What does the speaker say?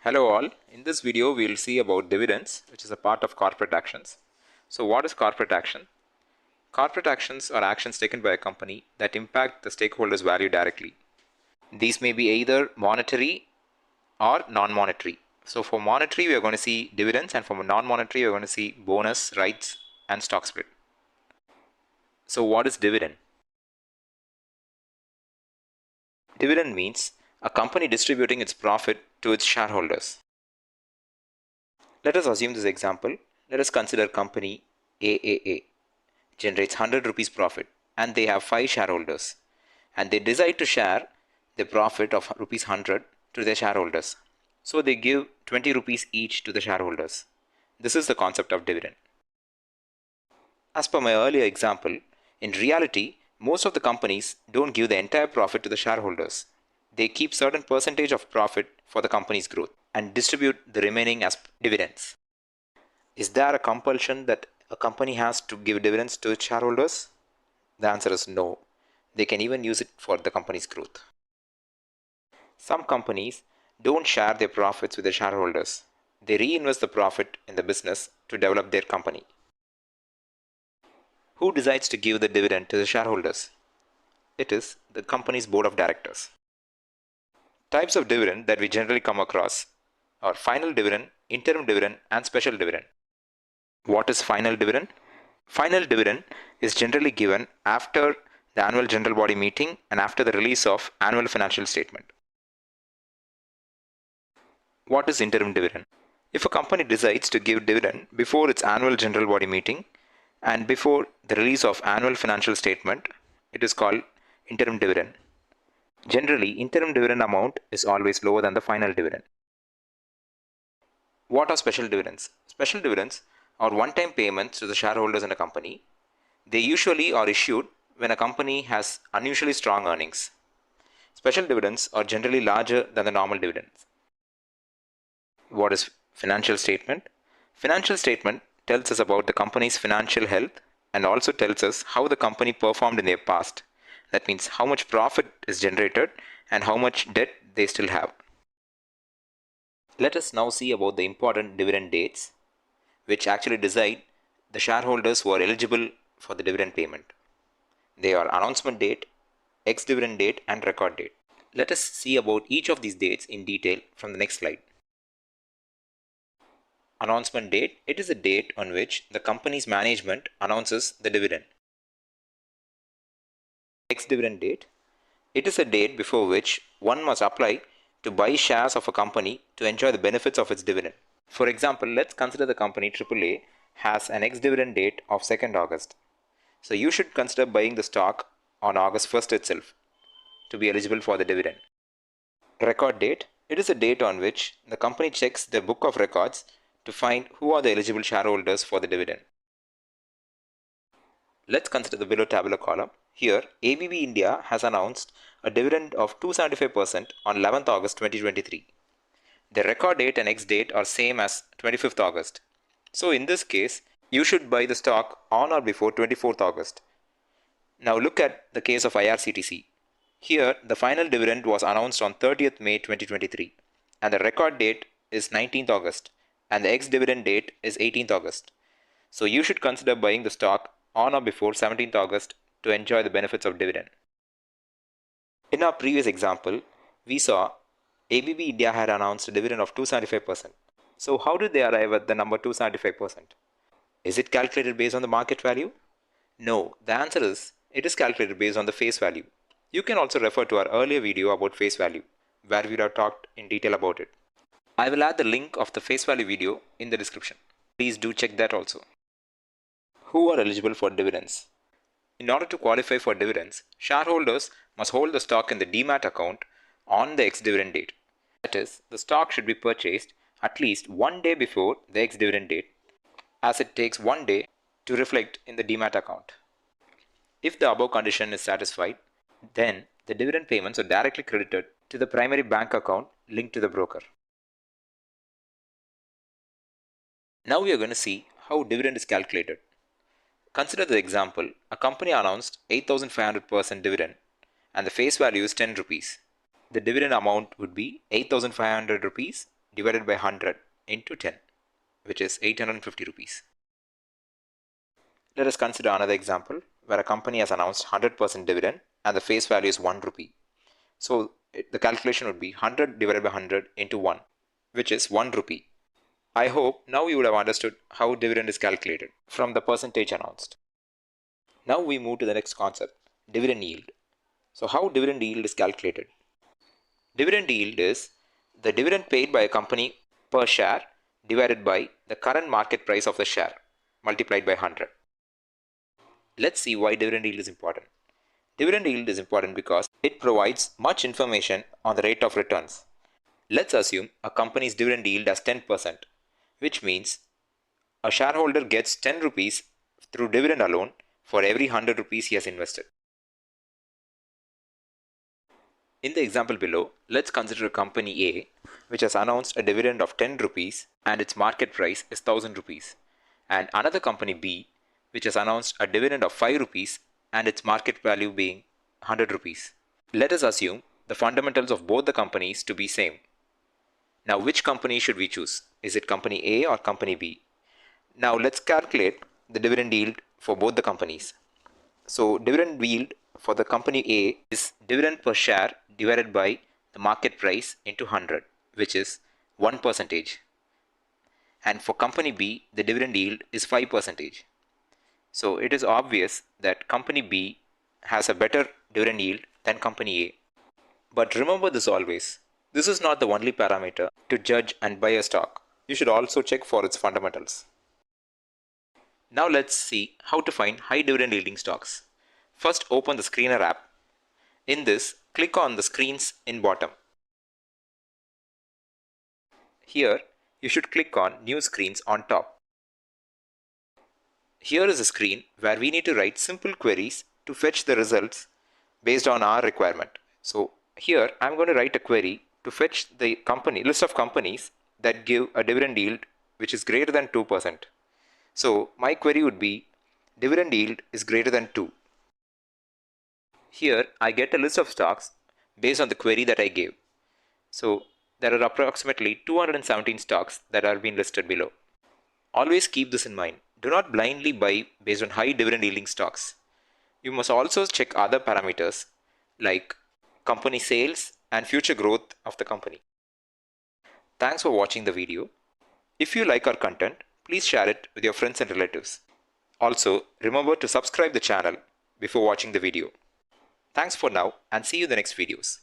Hello all, in this video we will see about dividends, which is a part of corporate actions. So what is corporate action? Corporate actions are actions taken by a company that impact the stakeholders' value directly. These may be either monetary or non-monetary. So for monetary we are going to see dividends, and for non-monetary we are going to see bonus, rights and stock split. So what is dividend? Dividend means a company distributing its profit to its shareholders. Let us assume this example. Let us consider company AAA generates 100 rupees profit and they have 5 shareholders, and they decide to share the profit of rupees 100 to their shareholders. So they give 20 rupees each to the shareholders. This is the concept of dividend. As per my earlier example, in reality, most of the companies don't give the entire profit to the shareholders. They keep certain percentage of profit for the company's growth and distribute the remaining as dividends. Is there a compulsion that a company has to give dividends to its shareholders? The answer is no. They can even use it for the company's growth. Some companies don't share their profits with their shareholders. They reinvest the profit in the business to develop their company. Who decides to give the dividend to the shareholders? It is the company's board of directors. Types of dividend that we generally come across are final dividend, interim dividend, and special dividend. What is final dividend? Final dividend is generally given after the annual general body meeting and after the release of annual financial statement. What is interim dividend? If a company decides to give dividend before its annual general body meeting and before the release of annual financial statement, it is called interim dividend. Generally, interim dividend amount is always lower than the final dividend. What are special dividends? Special dividends are one-time payments to the shareholders in a company. They usually are issued when a company has unusually strong earnings. Special dividends are generally larger than the normal dividends. What is financial statement? Financial statement tells us about the company's financial health and also tells us how the company performed in their past. That means how much profit is generated and how much debt they still have. Let us now see about the important dividend dates, which actually decide the shareholders who are eligible for the dividend payment. They are announcement date, ex-dividend date, and record date. Let us see about each of these dates in detail from the next slide. Announcement date. It is a date on which the company's management announces the dividend. Ex-dividend date. It is a date before which one must apply to buy shares of a company to enjoy the benefits of its dividend. For example, let's consider the company AAA has an ex-dividend date of 2nd August. So you should consider buying the stock on August 1st itself to be eligible for the dividend. Record date. It is a date on which the company checks their book of records to find who are the eligible shareholders for the dividend. Let's consider the below tabular column. Here, ABB India has announced a dividend of 275% on 11th August 2023. The record date and ex date are same as 25th August. So in this case, you should buy the stock on or before 24th August. Now look at the case of IRCTC. Here, the final dividend was announced on 30th May 2023 and the record date is 19th August and the ex-dividend date is 18th August. So you should consider buying the stock on or before 17th August to enjoy the benefits of dividend. In our previous example, we saw ABB India had announced a dividend of 275%. So how did they arrive at the number 275%? Is it calculated based on the market value? No, the answer is it is calculated based on the face value. You can also refer to our earlier video about face value, where we have talked in detail about it. I will add the link of the face value video in the description. Please do check that also. Who are eligible for dividends? In order to qualify for dividends, shareholders must hold the stock in the demat account on the ex-dividend date. That is, the stock should be purchased at least one day before the ex-dividend date, as it takes one day to reflect in the demat account. If the above condition is satisfied, then the dividend payments are directly credited to the primary bank account linked to the broker. Now we are going to see how dividend is calculated. Consider the example, a company announced 8,500% dividend and the face value is 10 rupees. The dividend amount would be 8,500 rupees divided by 100 into 10, which is 850 rupees. Let us consider another example where a company has announced 100% dividend and the face value is 1 rupee. So the calculation would be 100 divided by 100 into 1, which is 1 rupee. I hope now you would have understood how dividend is calculated from the percentage announced. Now we move to the next concept, dividend yield. So how dividend yield is calculated? Dividend yield is the dividend paid by a company per share divided by the current market price of the share multiplied by 100. Let's see why dividend yield is important. Dividend yield is important because it provides much information on the rate of returns. Let's assume a company's dividend yield as 10%, which means a shareholder gets 10 rupees through dividend alone for every 100 rupees he has invested. In the example below, let's consider a company A which has announced a dividend of 10 rupees and its market price is 1000 rupees, and another company B which has announced a dividend of 5 rupees and its market value being 100 rupees. Let us assume the fundamentals of both the companies to be same. Now which company should we choose? Is it company A or company B? Now let's calculate the dividend yield for both the companies. So dividend yield for the company A is dividend per share divided by the market price into 100, which is 1%. And for company B, the dividend yield is 5%. So it is obvious that company B has a better dividend yield than company A. But remember this always. This is not the only parameter to judge and buy a stock. You should also check for its fundamentals. Now let's see how to find high dividend yielding stocks. First, open the Screener app. In this, click on the screens in bottom. Here, you should click on New Screens on top. Here is a screen where we need to write simple queries to fetch the results based on our requirement. So here, I'm going to write a query to fetch the list of companies that give a dividend yield which is greater than 2%. So my query would be dividend yield is greater than 2. Here I get a list of stocks based on the query that I gave. So there are approximately 217 stocks that are being listed below. Always keep this in mind. Do not blindly buy based on high dividend yielding stocks. You must also check other parameters like company sales and future growth of the company. Thanks for watching the video. If you like our content, please share it with your friends and relatives. Also, remember to subscribe the channel before watching the video. Thanks for now and see you in the next videos.